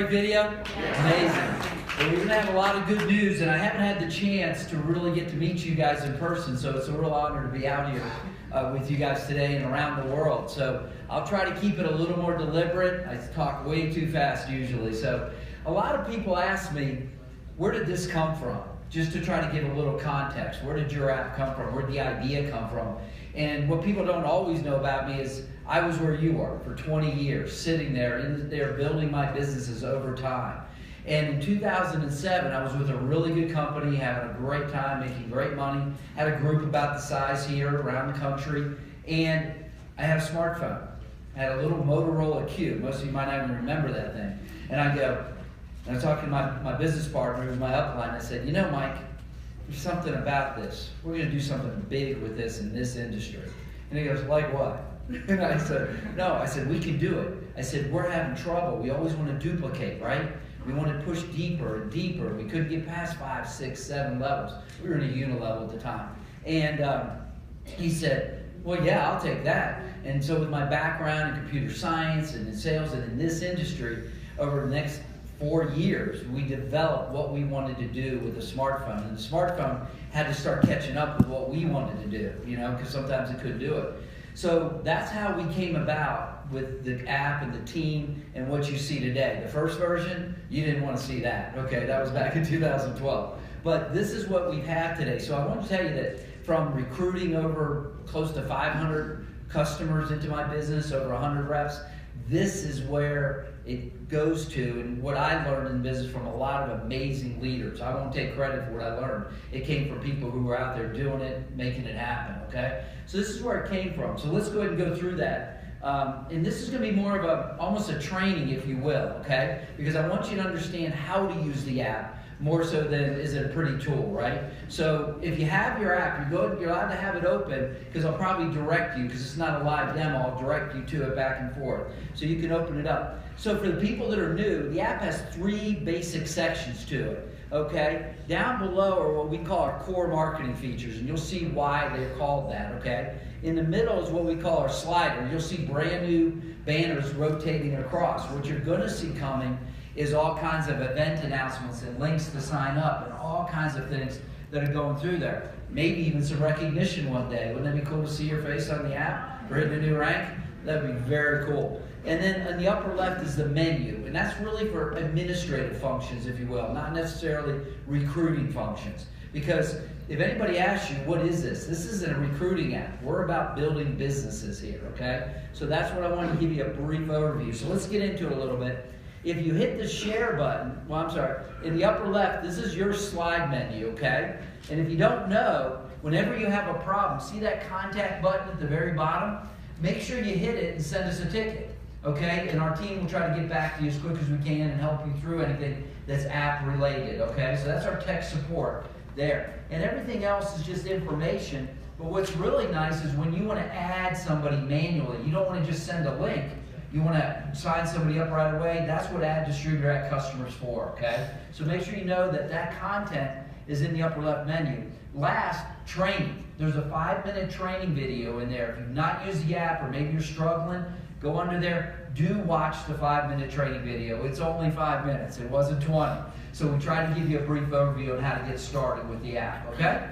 great video? Amazing. Well, we're going to have a lot of good news, and I haven't had the chance to really get to meet you guys in person, so it's a real honor to be out here with you guys today and around the world. So I'll try to keep it a little more deliberate. I talk way too fast usually. So a lot of people ask me, where did this come from? Just to try to give a little context. Where did your app come from? Where did the idea come from? And what people don't always know about me is I was where you are for 20 years, sitting there building my businesses over time. And in 2007, I was with a really good company, having a great time, making great money. Had a group about the size here around the country. And I had a smartphone. I had a little Motorola Q. Most of you might not even remember that thing. And I was talking to my business partner, who was my upline. I said, you know, Mike, there's something about this. We're going to do something big with this in this industry. And he goes, like what? And I said, no. I said, we can do it. I said, we're having trouble. We always want to duplicate, right? We want to push deeper and deeper. We couldn't get past 5, 6, 7 levels. We were in a unilevel at the time. And he said, well, yeah, I'll take that. And so with my background in computer science and in sales and in this industry, over the next 4 years, we developed what we wanted to do with the smartphone. And the smartphone had to start catching up with what we wanted to do, you know, because sometimes it couldn't do it. So that's how we came about with the app and the team and what you see today. The first version, you didn't want to see that. Okay, that was back in 2012. But this is what we have today. So I want to tell you that from recruiting over close to 500 customers into my business, over 100 reps, this is where it goes to, and what I learned in business from a lot of amazing leaders. I won't take credit for what I learned. It came from people who were out there doing it, making it happen, okay? So this is where it came from. So let's go ahead and go through that. And this is going to be more of almost a training, if you will, okay? Because I want you to understand how to use the app more so than is it a pretty tool, right? So if you have your app, you're allowed to have it open, because I'll probably direct you, because it's not a live demo, I'll direct you to it back and forth. So you can open it up. So for the people that are new, the app has 3 basic sections to it, okay? Down below are what we call our core marketing features, and you'll see why they're called that, okay? In the middle is what we call our slider. You'll see brand new banners rotating across. What you're going to see coming is all kinds of event announcements and links to sign up and all kinds of things that are going through there. Maybe even some recognition one day. Wouldn't that be cool to see your face on the app or hitting a new rank? That would be very cool. And then on the upper left is the menu, and that's really for administrative functions, if you will, not necessarily recruiting functions. Because if anybody asks you, what is this? This isn't a recruiting app. We're about building businesses here, okay? So that's what I wanted to give you a brief overview. So let's get into it a little bit. If you hit the share button, in the upper left, this is your slide menu, okay? And if you don't know, whenever you have a problem, see that contact button at the very bottom? Make sure you hit it and send us a ticket, okay? And our team will try to get back to you as quick as we can and help you through anything that's app related, okay? So that's our tech support there. And everything else is just information. But what's really nice is when you want to add somebody manually, you don't want to just send a link. You want to sign somebody up right away. That's what Ad Distributor at Customers for, okay? So make sure you know that that content is in the upper left menu. Last, training. There's a 5-minute training video in there. If you've not used the app or maybe you're struggling, go under there. Do watch the 5-minute training video. It's only 5 minutes. It wasn't 20. So we try to give you a brief overview on how to get started with the app, okay?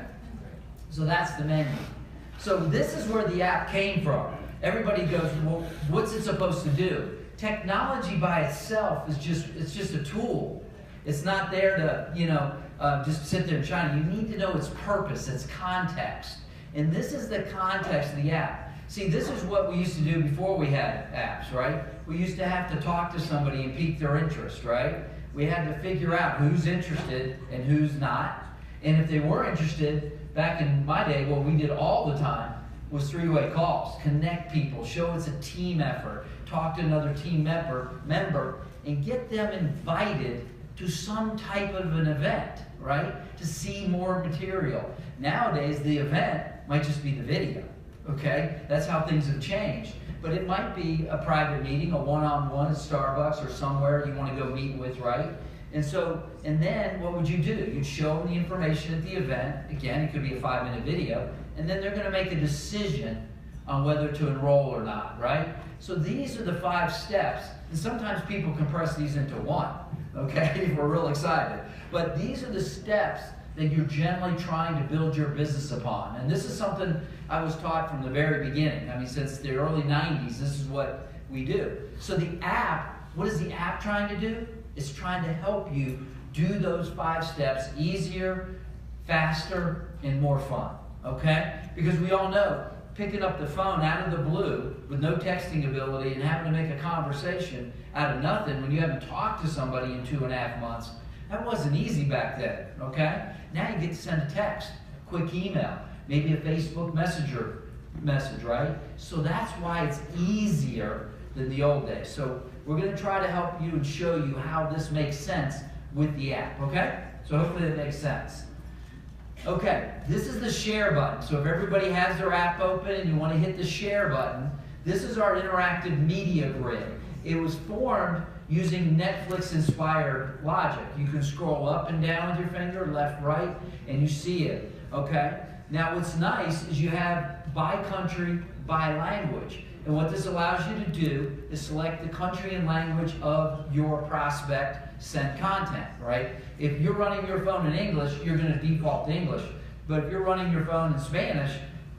So that's the menu. So this is where the app came from. Everybody goes, well, what's it supposed to do? Technology by itself is just a tool. It's not there to, just sit there and shine. You need to know its purpose, its context. And this is the context of the app. See, this is what we used to do before we had apps, right? We used to have to talk to somebody and pique their interest, right? We had to figure out who's interested and who's not. And if they were interested, back in my day, what we did all the time was 3-way calls. Connect people, show it's a team effort, talk to another team member, and get them invited to some type of an event, right? To see more material. Nowadays, the event might just be the video, okay? That's how things have changed. But it might be a private meeting, a one-on-one at Starbucks or somewhere you want to go meet with, right? And then what would you do? You'd show them the information at the event. Again, it could be a 5-minute video. And then they're going to make a decision on whether to enroll or not, right? So these are the 5 steps, and sometimes people compress these into one, okay, if we're real excited. But these are the steps that you're generally trying to build your business upon. And this is something I was taught from the very beginning. I mean, since the early 90s, this is what we do. So the app, what is the app trying to do? It's trying to help you do those 5 steps easier, faster, and more fun, okay? Because we all know, picking up the phone out of the blue with no texting ability and having to make a conversation out of nothing when you haven't talked to somebody in 2.5 months, that wasn't easy back then, okay? Now you get to send a text, a quick email, maybe a Facebook Messenger message, right? So that's why it's easier than the old days. So we're going to try to help you and show you how this makes sense with the app, okay? So hopefully it makes sense. Okay, this is the share button. So if everybody has their app open and you want to hit the share button, this is our interactive media grid. It was formed using Netflix-inspired logic. You can scroll up and down with your finger, left, right, and you see it, okay? Now what's nice is you have by country, by language. And what this allows you to do is select the country and language of your prospect sent content, right? If you're running your phone in English, you're going to default to English. But if you're running your phone in Spanish,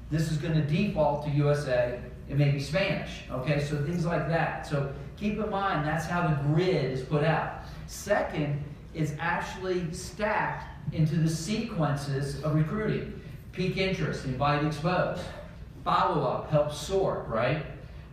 this is going to default to USA and maybe Spanish, okay? So things like that. So keep in mind, that's how the grid is put out. Second, it's actually stacked into the sequences of recruiting. Peak interest, invite, expose. Follow-up, help sort, right?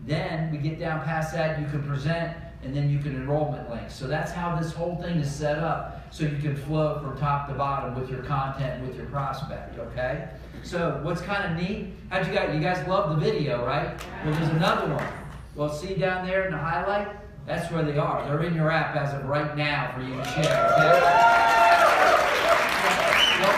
Then we get down past that, you can present, and then you can enrollment links. So that's how this whole thing is set up, so you can flow from top to bottom with your content, with your prospect, okay? So what's kind of neat, you guys love the video, right? Well, there's another one. Well, see down there in the highlight? That's where they are. They're in your app as of right now for you to share, okay? Well,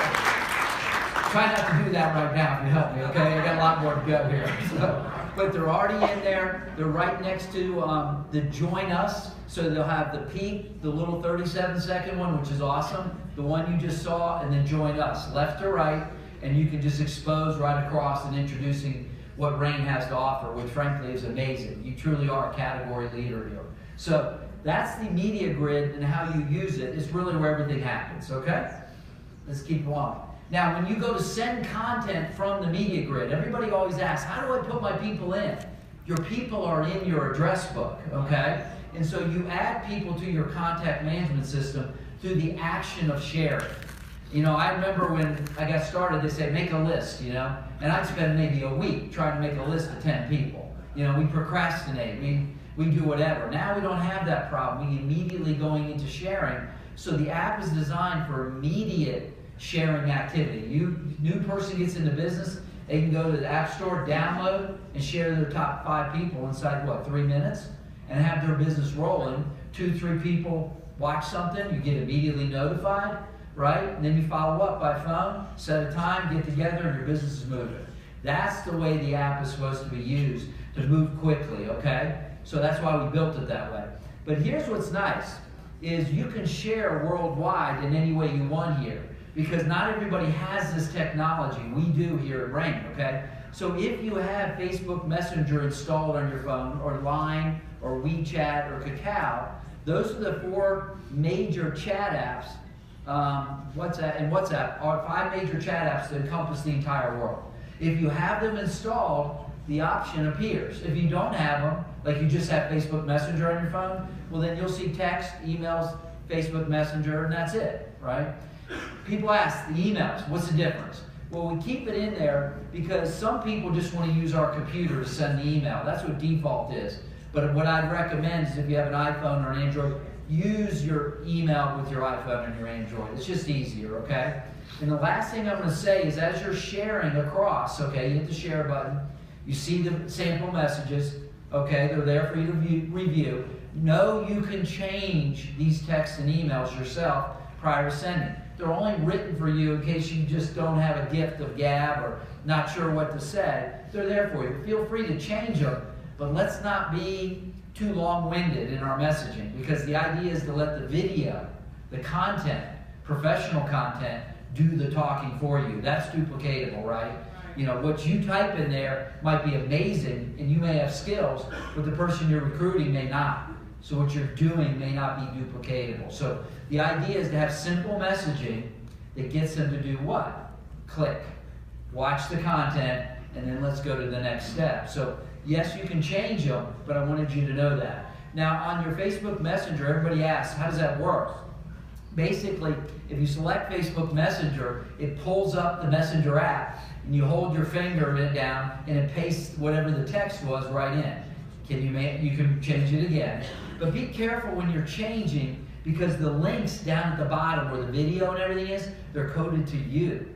try not to do that right now if you help me, okay? I got a lot more to go here. So, but they're already in there. They're right next to the Join Us. So they'll have the peak, the little 37-second one, which is awesome, the one you just saw, and then Join Us, left to right, and you can just expose right across and introducing what Rain has to offer, which frankly is amazing. You truly are a category leader here. So that's the media grid, and how you use it is really where everything happens, okay? Let's keep going. Now, when you go to send content from the media grid, everybody always asks, how do I put my people in? Your people are in your address book, okay? And so you add people to your contact management system through the action of sharing. You know, I remember when I got started, they said, make a list, you know? And I'd spend maybe a week trying to make a list of 10 people. You know, we procrastinate, we do whatever. Now we don't have that problem. We immediately going into sharing. So the app is designed for immediate sharing activity. New person gets into business, they can go to the App Store, download, and share their top 5 people inside, what, 3 minutes? And have their business rolling. 2, 3 people watch something, you get immediately notified, right? And then you follow up by phone, set a time, get together, and your business is moving. That's the way the app is supposed to be used, to move quickly, okay? So that's why we built it that way. But here's what's nice, is you can share worldwide in any way you want here. Because not everybody has this technology. We do here at Rain, okay? So if you have Facebook Messenger installed on your phone, or Line, or WeChat, or Kakao, those are the 4 major chat apps, WhatsApp are 5 major chat apps that encompass the entire world. If you have them installed, the option appears. If you don't have them, like you just have Facebook Messenger on your phone, well then you'll see text, emails, Facebook Messenger, and that's it, right? People ask, the emails, what's the difference? Well, we keep it in there because some people just want to use our computer to send the email. That's what default is. But what I'd recommend is if you have an iPhone or an Android, use your email with your iPhone and your Android. It's just easier, okay? And the last thing I'm going to say is as you're sharing across, okay, you hit the share button, you see the sample messages, okay, they're there for you to review. Know you can change these texts and emails yourself prior to sending. They're only written for you in case you just don't have a gift of gab or not sure what to say. They're there for you. Feel free to change them, but let's not be too long-winded in our messaging, because the idea is to let the video, the content, professional content, do the talking for you. That's duplicatable, right? You know, what you type in there might be amazing, and you may have skills, but the person you're recruiting may not. So what you're doing may not be duplicatable. So the idea is to have simple messaging that gets them to do what? Click. Watch the content, and then let's go to the next step. So yes, you can change them, but I wanted you to know that. Now on your Facebook Messenger, everybody asks, how does that work? Basically, if you select Facebook Messenger, it pulls up the Messenger app, and you hold your finger down, and it pastes whatever the text was right in. You can change it again. But be careful when you're changing, because the links down at the bottom where the video and everything is, they're coded to you.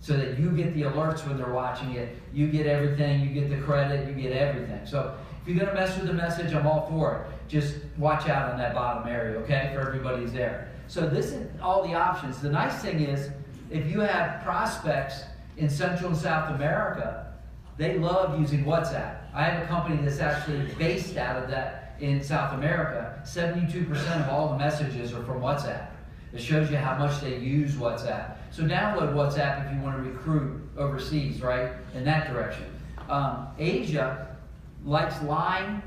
So that you get the alerts when they're watching it. You get everything, you get the credit, you get everything. So if you're gonna mess with the message, I'm all for it. Just watch out on that bottom area, okay, for everybody who's there. So this is all the options. The nice thing is, if you have prospects in Central and South America, they love using WhatsApp. I have a company that's actually based out of that in South America. 72% of all the messages are from WhatsApp. It shows you how much they use WhatsApp. So download WhatsApp if you want to recruit overseas, right, in that direction. Asia likes Line,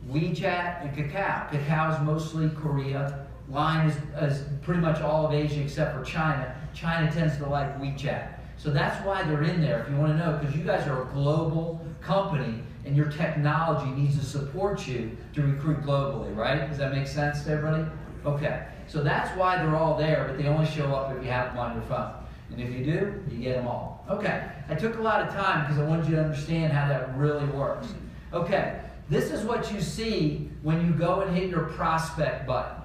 WeChat, and Kakao. Kakao is mostly Korea. Line is pretty much all of Asia except for China. China tends to like WeChat. So that's why they're in there, if you want to know, because you guys are a global company and your technology needs to support you to recruit globally, right? Does that make sense to everybody? Okay, so that's why they're all there, but they only show up if you have them on your phone. And if you do, you get them all. Okay, I took a lot of time because I wanted you to understand how that really works. Okay, this is what you see when you go and hit your prospect button.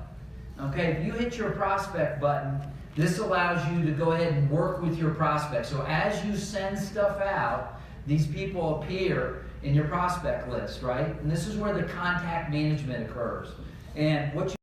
Okay, if you hit your prospect button, this allows you to go ahead and work with your prospects. So as you send stuff out, these people appear in your prospect list, right? And this is where the contact management occurs. And what you